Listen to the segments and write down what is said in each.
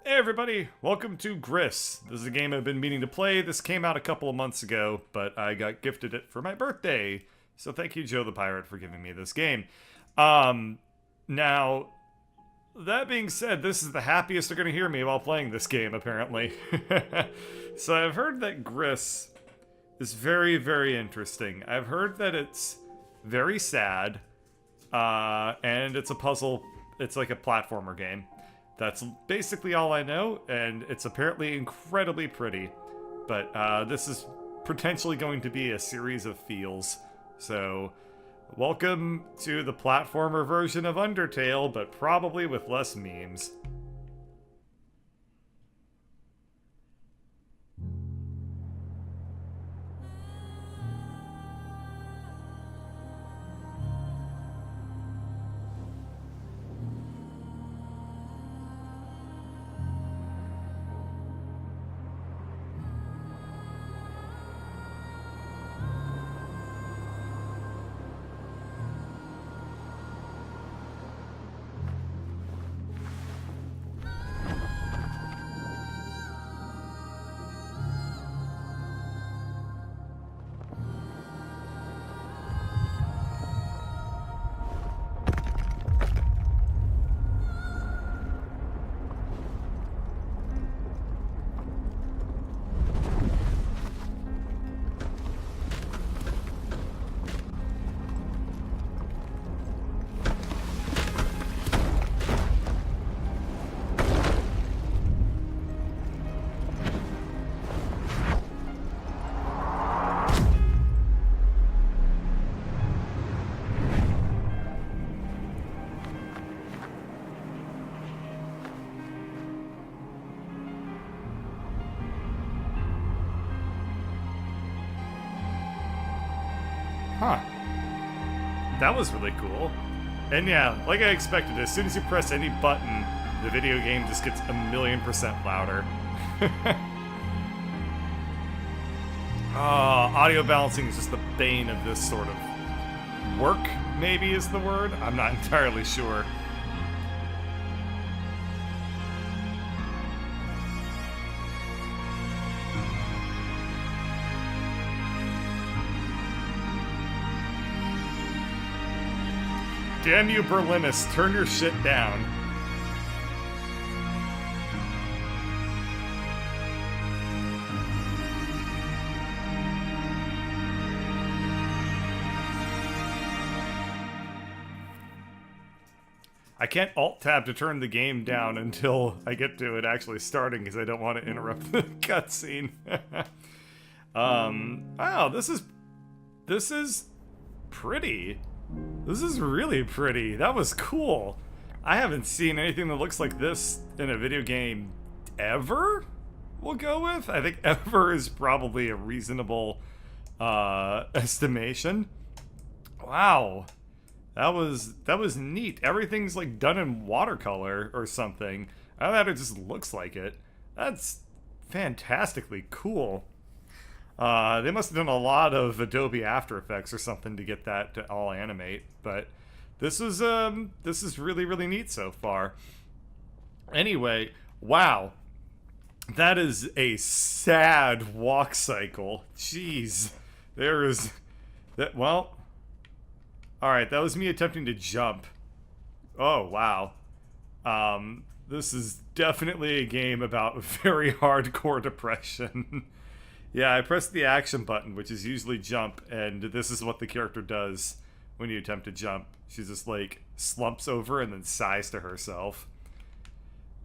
Hey everybody, welcome to Gris. This is a game I've been meaning to play. This came out a couple of months ago, but I got gifted it for my birthday. So thank you, Joe the Pirate, for giving me this game. Now, that being said, this is the happiest they're going to hear me while playing this game, apparently. So I've heard that Gris is very, very interesting. I've heard that it's very sad, and it's a puzzle, it's like a platformer game. That's basically all I know, and it's apparently incredibly pretty. But this is potentially going to be a series of feels. So, welcome to the platformer version of Undertale, but probably with less memes. Huh. That was really cool. And yeah, like I expected, as soon as you press any button, the video game just gets 1,000,000% louder. Audio balancing is just the bane of this sort of work, maybe is the word? I'm not entirely sure. Damn you, Berlinus, turn your shit down. I can't alt-tab to turn the game down until I get to it actually starting because I don't want to interrupt the cutscene. Wow, this is pretty. This is really pretty. That was cool. I haven't seen anything that looks like this in a video game ever, we'll go with. I think ever is probably a reasonable estimation. Wow. That was neat. Everything's like done in watercolor or something. I don't know how it just looks like it. That's fantastically cool. They must have done a lot of Adobe After Effects or something to get that to all animate, but this is really, really neat so far. Anyway, wow. That is a sad walk cycle. Jeez. There is that well. Alright, that was me attempting to jump. Oh, wow. This is definitely a game about very hardcore depression. Yeah, I pressed the action button, which is usually jump, and this is what the character does when you attempt to jump. She just, like, slumps over and then sighs to herself.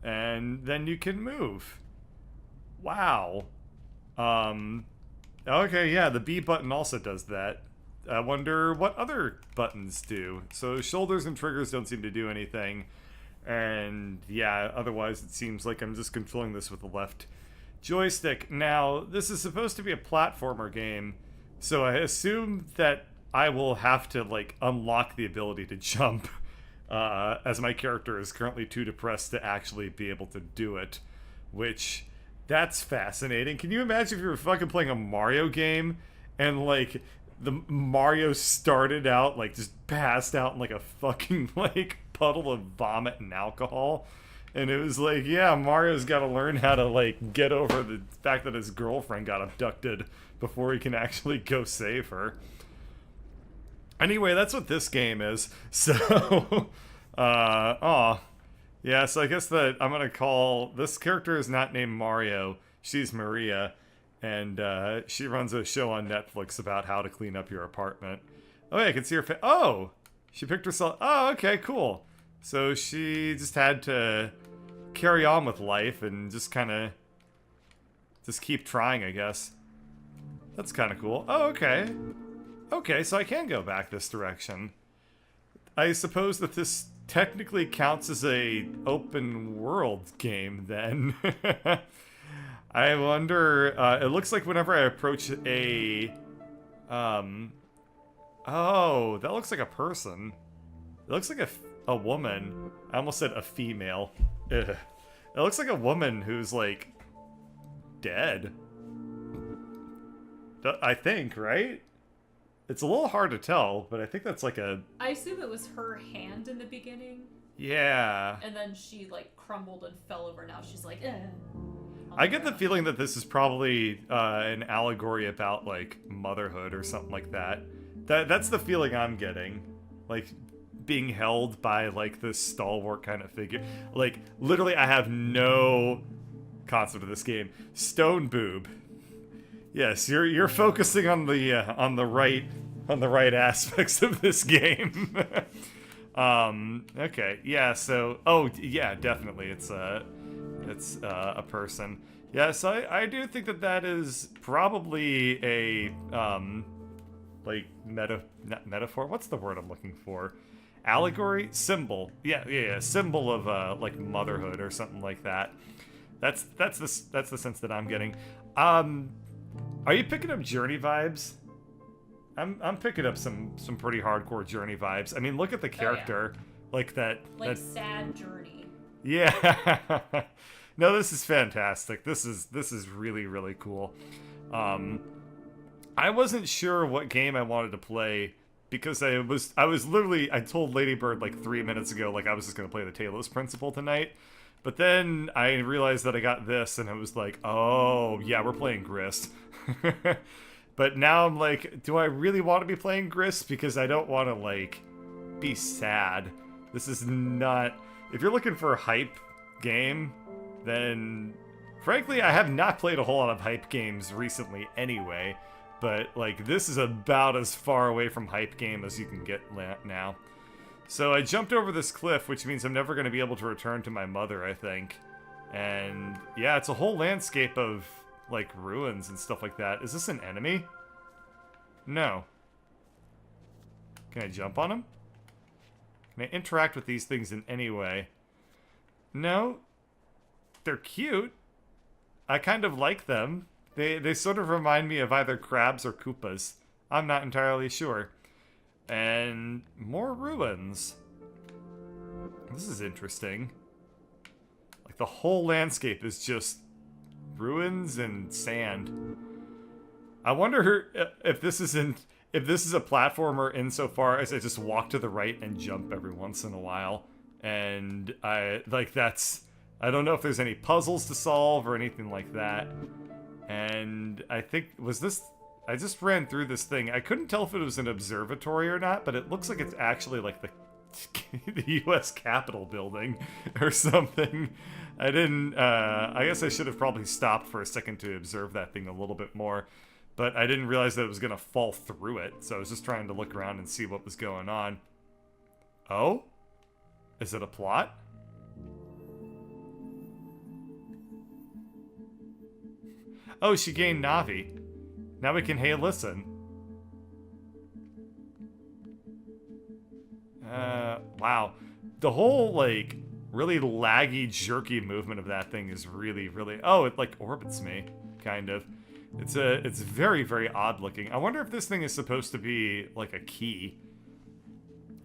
And then you can move. Wow. Okay, yeah, the B button also does that. I wonder what other buttons do. So shoulders and triggers don't seem to do anything. And yeah, otherwise it seems like I'm just controlling this with the left joystick. Now, this is supposed to be a platformer game, so I assume that I will have to, like, unlock the ability to jump, as my character is currently too depressed to actually be able to do it, which, that's fascinating. Can you imagine if you were fucking playing a Mario game, and, like, the Mario started out, like, just passed out in, like, a fucking, like, puddle of vomit and alcohol, And it was like, yeah, Mario's got to learn how to like get over the fact that his girlfriend got abducted before he can actually go save her. Anyway, that's what this game is. So, yeah, so I guess that I'm gonna call this character is not named Mario. She's Maria, and she runs a show on Netflix about how to clean up your apartment. Oh, yeah, I can see her. Oh, she picked herself. Oh, okay, cool. So she just had to carry on with life and just kind of just keep trying, I guess. That's kind of cool. Oh, okay. Okay, so I can go back this direction. I suppose that this technically counts as a open world game then. I wonder, it looks like whenever I approach a, oh, that looks like a person. It looks like a woman. I almost said a female. Ugh. It looks like a woman who's like dead. I think, right? It's a little hard to tell, but I think that's like a... I assume it was her hand in the beginning. Yeah. And then she like crumbled and fell over. Now she's like, I get the feeling that this is probably an allegory about like motherhood or something like that. That's the feeling I'm getting. Like being held by like this stalwart kind of figure. Like literally I have no concept of this game. Stone boob. Yes, you're focusing on the right aspects of this game. Okay, yeah. So, oh yeah, definitely, it's a person. Yeah, so I do think that is probably a like not metaphor. What's the word I'm looking for? Allegory, symbol. Yeah, symbol of like motherhood or something like that. That's the sense that I'm getting. Are you picking up Journey vibes? I'm picking up some pretty hardcore Journey vibes. I mean, look at the character, oh, yeah. Like that. Like sad Journey. Yeah. No, this is fantastic. This is really really cool. I wasn't sure what game I wanted to play because I was literally I told Ladybird like 3 minutes ago like I was just gonna play the Talos Principle tonight. But then I realized that I got this, and it was like, oh, yeah, we're playing Gris. But now I'm like, do I really want to be playing Gris? Because I don't want to, like, be sad. This is not... If you're looking for a hype game, then... Frankly, I have not played a whole lot of hype games recently anyway. But, like, this is about as far away from hype game as you can get now. So I jumped over this cliff, which means I'm never going to be able to return to my mother, I think. And yeah, it's a whole landscape of, like, ruins and stuff like that. Is this an enemy? No. Can I jump on them? Can I interact with these things in any way? No. They're cute. I kind of like them. They sort of remind me of either crabs or Koopas. I'm not entirely sure. And more ruins. This is interesting. Like the whole landscape is just ruins and sand. I wonder if this is a platformer insofar as I just walk to the right and jump every once in a while. And I don't know if there's any puzzles to solve or anything like that. And I think I just ran through this thing. I couldn't tell if it was an observatory or not, but it looks like it's actually like the U.S. Capitol building or something. I didn't, I guess I should have probably stopped for a second to observe that thing a little bit more, but I didn't realize that it was going to fall through it, so I was just trying to look around and see what was going on. Oh? Is it a plot? Oh, she gained Navi. Now we can hey listen. Wow. The whole, like, really laggy, jerky movement of that thing is really, really... Oh, it, like, orbits me, kind of. It's very, very odd looking. I wonder if this thing is supposed to be, like, a key.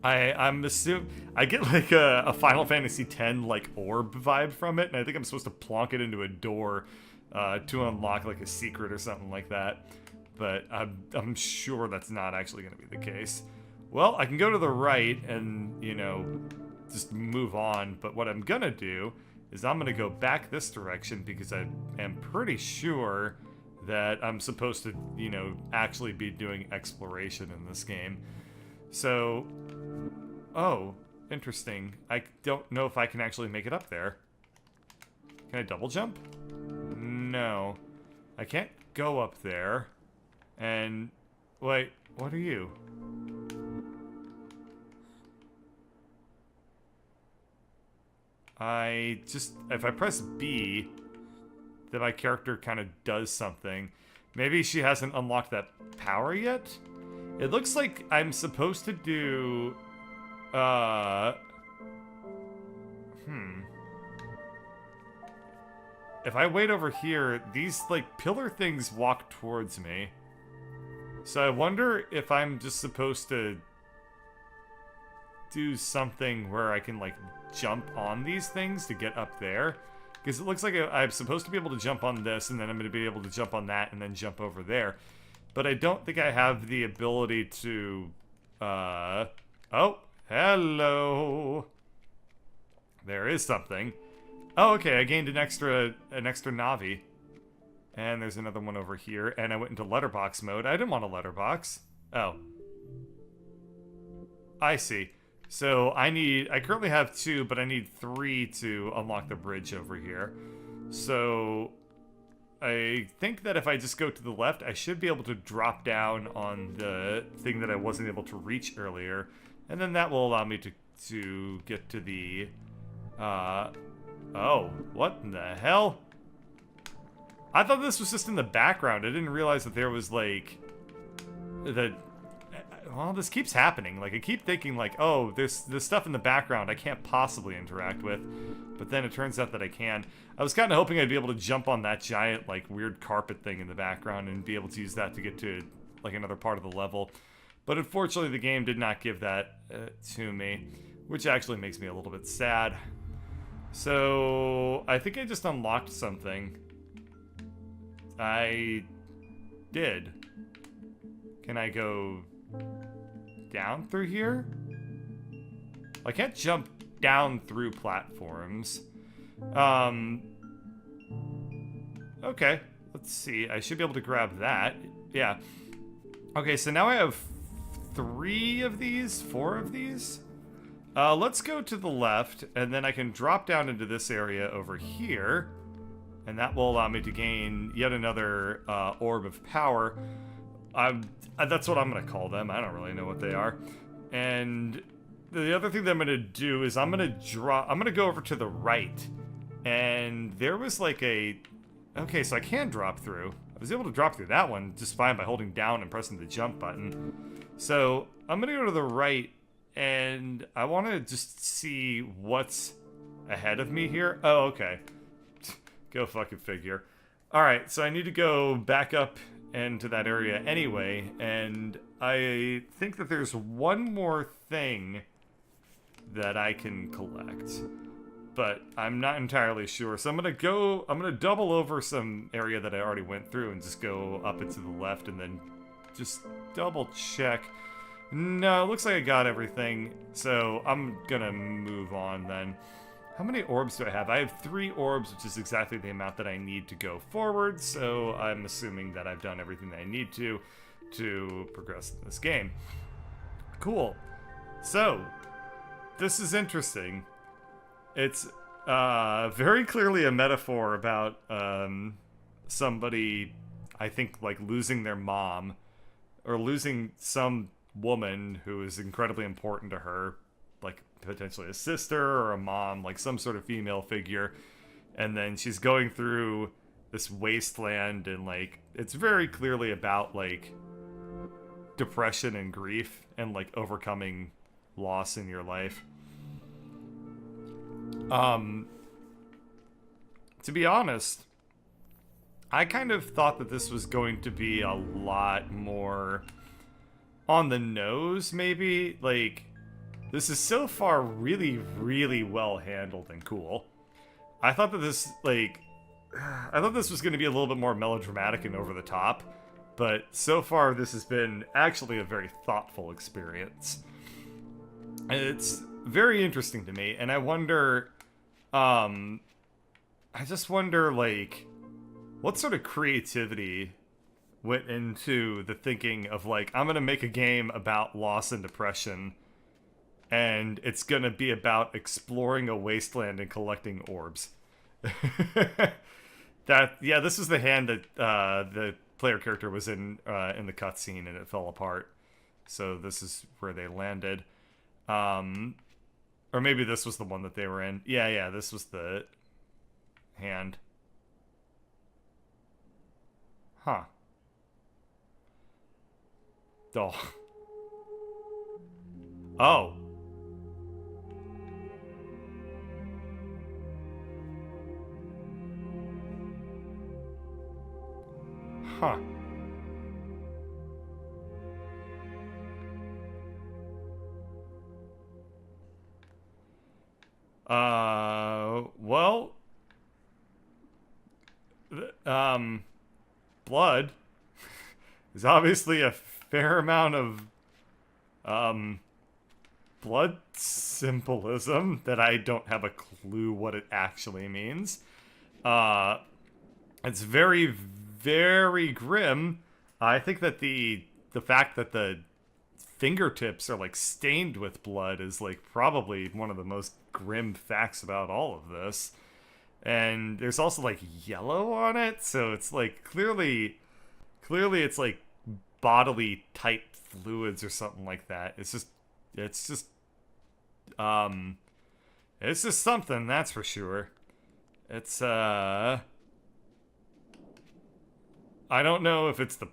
I'm assuming... I get, like, a Final Fantasy X, like, orb vibe from it, and I think I'm supposed to plonk it into a door to unlock, like, a secret or something like that. But I'm sure that's not actually going to be the case. Well, I can go to the right and, you know, just move on. But what I'm going to do is I'm gonna go back this direction because I am pretty sure that I'm supposed to, you know, actually be doing exploration in this game. So, oh, interesting. I don't know if I can actually make it up there. Can I double jump? No. I can't go up there. And, wait, what are you? If I press B, then my character kind of does something. Maybe she hasn't unlocked that power yet? It looks like I'm supposed to do, If I wait over here, these, like, pillar things walk towards me. So I wonder if I'm just supposed to do something where I can, like, jump on these things to get up there. Because it looks like I'm supposed to be able to jump on this, and then I'm going to be able to jump on that, and then jump over there. But I don't think I have the ability to, oh, hello. There is something. Oh, okay, I gained an extra Navi. And there's another one over here, and I went into letterbox mode. I didn't want a letterbox. Oh. I see. So I currently have 2, but I need 3 to unlock the bridge over here. So I think that if I just go to the left, I should be able to drop down on the thing that I wasn't able to reach earlier. And then that will allow me to get to the, oh, what in the hell? I thought this was just in the background. I didn't realize that there was, like, well, this keeps happening. Like, I keep thinking, like, oh, there's stuff in the background I can't possibly interact with. But then it turns out that I can. I was kind of hoping I'd be able to jump on that giant, like, weird carpet thing in the background and be able to use that to get to, like, another part of the level. But unfortunately, the game did not give that to me, which actually makes me a little bit sad. So, I think I just unlocked something. I did. Can I go down through here? I can't jump down through platforms. Okay, let's see. I should be able to grab that. Yeah. Okay, so now I have 3 of these, 4 of these. Let's go to the left, and then I can drop down into this area over here. And that will allow me to gain yet another orb of power. That's what I'm going to call them. I don't really know what they are. And the other thing that I'm going to do is I'm going to go over to the right. And there was like okay, so I can drop through. I was able to drop through that one just fine by holding down and pressing the jump button. So I'm going to go to the right, and I want to just see what's ahead of me here. Oh, okay. Go fucking figure. Alright, so I need to go back up into that area anyway, and I think that there's one more thing that I can collect. But I'm not entirely sure. So I'm gonna double over some area that I already went through and just go up and to the left and then just double check. No, it looks like I got everything, so I'm gonna move on then. How many orbs do I have? I have 3 orbs, which is exactly the amount that I need to go forward, so I'm assuming that I've done everything that I need to progress in this game. Cool. So, this is interesting. It's very clearly a metaphor about somebody, I think, like, losing their mom, or losing some woman who is incredibly important to her, like potentially a sister or a mom, like some sort of female figure, and then she's going through this wasteland, and like it's very clearly about like depression and grief and like overcoming loss in your life. To be honest, I kind of thought that this was going to be a lot more on the nose, maybe. Like, this is so far really, really well handled and cool. I thought that this, like, I thought this was going to be a little bit more melodramatic and over the top, but so far this has been actually a very thoughtful experience. It's very interesting to me, and I wonder, I just wonder, like, what sort of creativity went into the thinking of, like, I'm gonna make a game about loss and depression, and it's gonna be about exploring a wasteland and collecting orbs. Yeah, this is the hand that the player character was in the cutscene, and it fell apart. So this is where they landed. Um, or maybe this was the one that they were in. Yeah, this was the hand. Huh. Oh. Oh. Huh. Well, blood is obviously a fair amount of, um, blood symbolism that I don't have a clue what it actually means. Uh, it's very, very grim. I think that the fact that the fingertips are like stained with blood is like probably one of the most grim facts about all of this. And there's also like yellow on it, so it's like clearly it's like bodily type fluids or something like that. It's just um it's just something, that's for sure. It's I don't know if it's the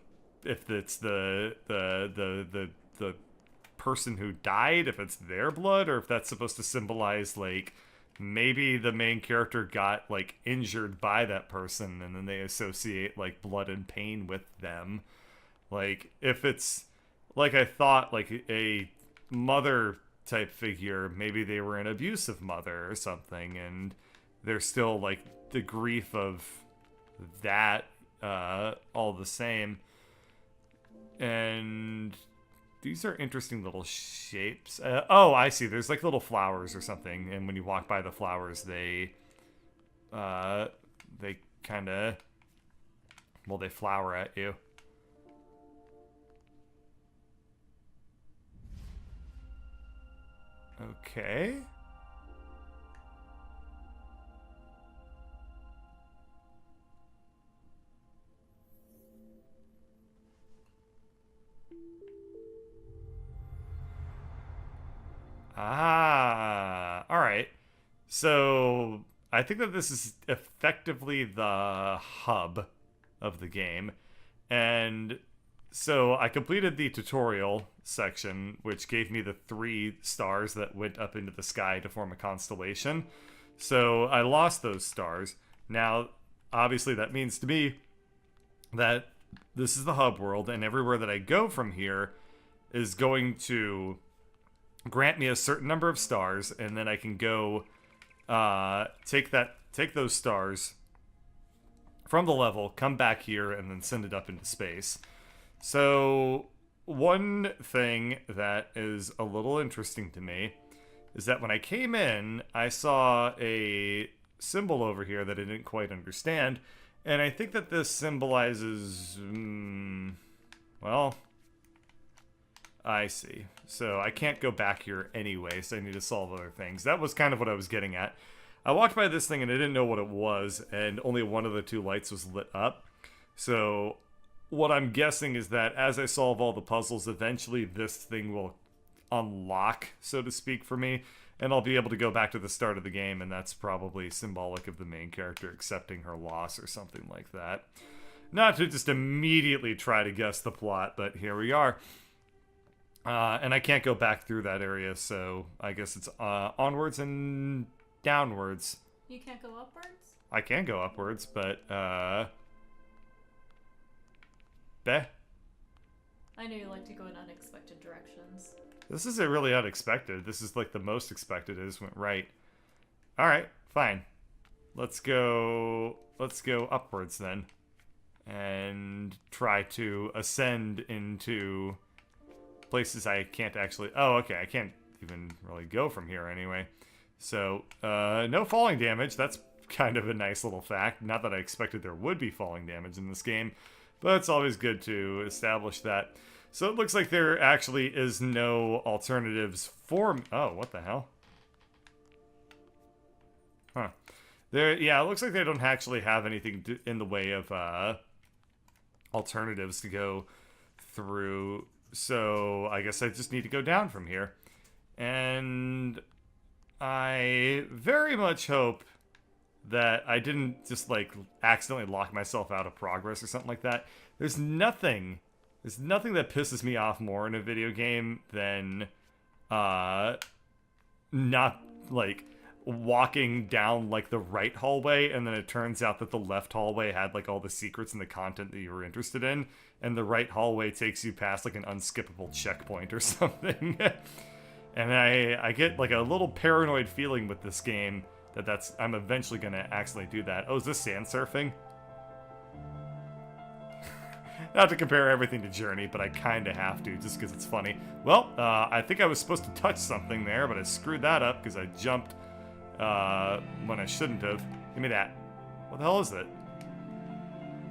person who died, if it's their blood, or if that's supposed to symbolize like maybe the main character got like injured by that person and then they associate like blood and pain with them. Like if it's like I thought like a mother type figure, maybe they were an abusive mother or something and they're still like the grief of that all the same. And these are interesting little shapes. Oh, I see. There's like little flowers or something, and when you walk by the flowers, they kind of, well, they flower at you. Okay. Ah, all right. So I think that this is effectively the hub of the game. And so I completed the tutorial section, which gave me the 3 stars that went up into the sky to form a constellation. So I lost those stars. Now, obviously, that means to me that this is the hub world, and everywhere that I go from here is going to grant me a certain number of stars, and then I can go take those stars from the level, come back here, and then send it up into space. So one thing that is a little interesting to me is that when I came in, I saw a symbol over here that I didn't quite understand, and I think that this symbolizes, well, I see. So I can't go back here anyway, so I need to solve other things. That was kind of what I was getting at. I walked by this thing and I didn't know what it was, and only one of the 2 lights was lit up. So what I'm guessing is that as I solve all the puzzles, eventually this thing will unlock, so to speak, for me, and I'll be able to go back to the start of the game, and that's probably symbolic of the main character accepting her loss or something like that. Not to just immediately try to guess the plot, but here we are. And I can't go back through that area, so I guess it's onwards and downwards. You can't go upwards? I can go upwards, but, Beh. I know you like to go in unexpected directions. This isn't really unexpected. This is like the most expected. I just went right. Alright, fine. Let's go upwards then. And try to ascend into places I can't actually... Oh, okay, I can't even really go from here anyway. So, no falling damage. That's kind of a nice little fact. Not that I expected there would be falling damage in this game, but it's always good to establish that. So it looks like there actually is no alternatives for... Oh, what the hell? Huh. Yeah, it looks like they don't actually have anything in the way of alternatives to go through. So I guess I just need to go down from here. And I very much hope that I didn't just, like, accidentally lock myself out of progress or something like that. There's nothing that pisses me off more in a video game than not, like, walking down, like, the right hallway, and then it turns out that the left hallway had, like, all the secrets and the content that you were interested in, and the right hallway takes you past, like, an unskippable checkpoint or something. And I get, like, a little paranoid feeling with this game that I'm eventually gonna accidentally do that. Oh, is this sand surfing? Not to compare everything to Journey, but I kinda have to, just because it's funny. Well, I think I was supposed to touch something there, but I screwed that up because I jumped when I shouldn't have. Give me that. What the hell is it?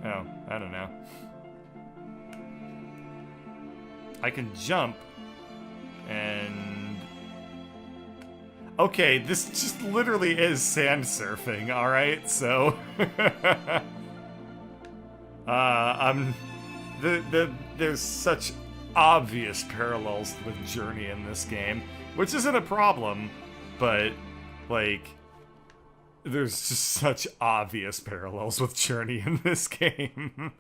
Oh, I don't know. I can jump, and... Okay, this just literally is sand surfing, alright? So... there's such obvious parallels with Journey in this game, which isn't a problem, but, like, there's just such obvious parallels with Journey in this game.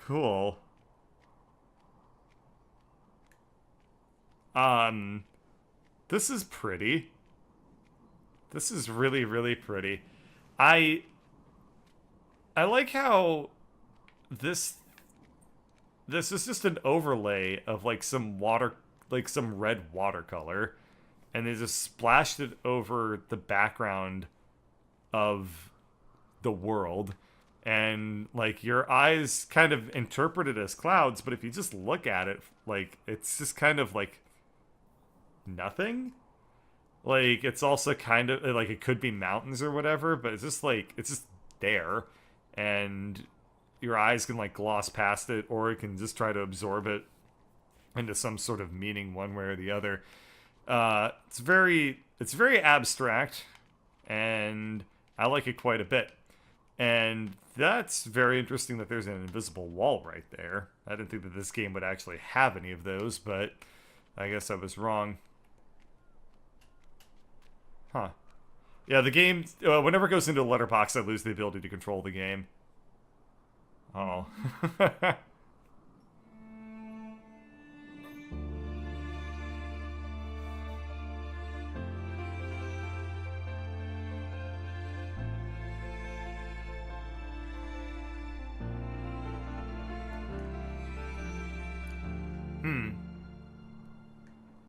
Cool. This is pretty. This is really, really pretty. I like how this is just an overlay of, like, some red watercolor, and they just splashed it over the background of the world, and, like, your eyes kind of interpret it as clouds, but if you just look at it, like, it's just kind of like nothing. Like, it's also kind of like it could be mountains or whatever, but it's just like it's just there, and your eyes can, like, gloss past it, or it can just try to absorb it into some sort of meaning one way or the other. It's very abstract, and I like it quite a bit. And that's very interesting that there's an invisible wall right there. I didn't think that this game would actually have any of those, but I guess I was wrong. Huh. Yeah, the game, whenever it goes into a letterbox, I lose the ability to control the game. Oh. Hmm.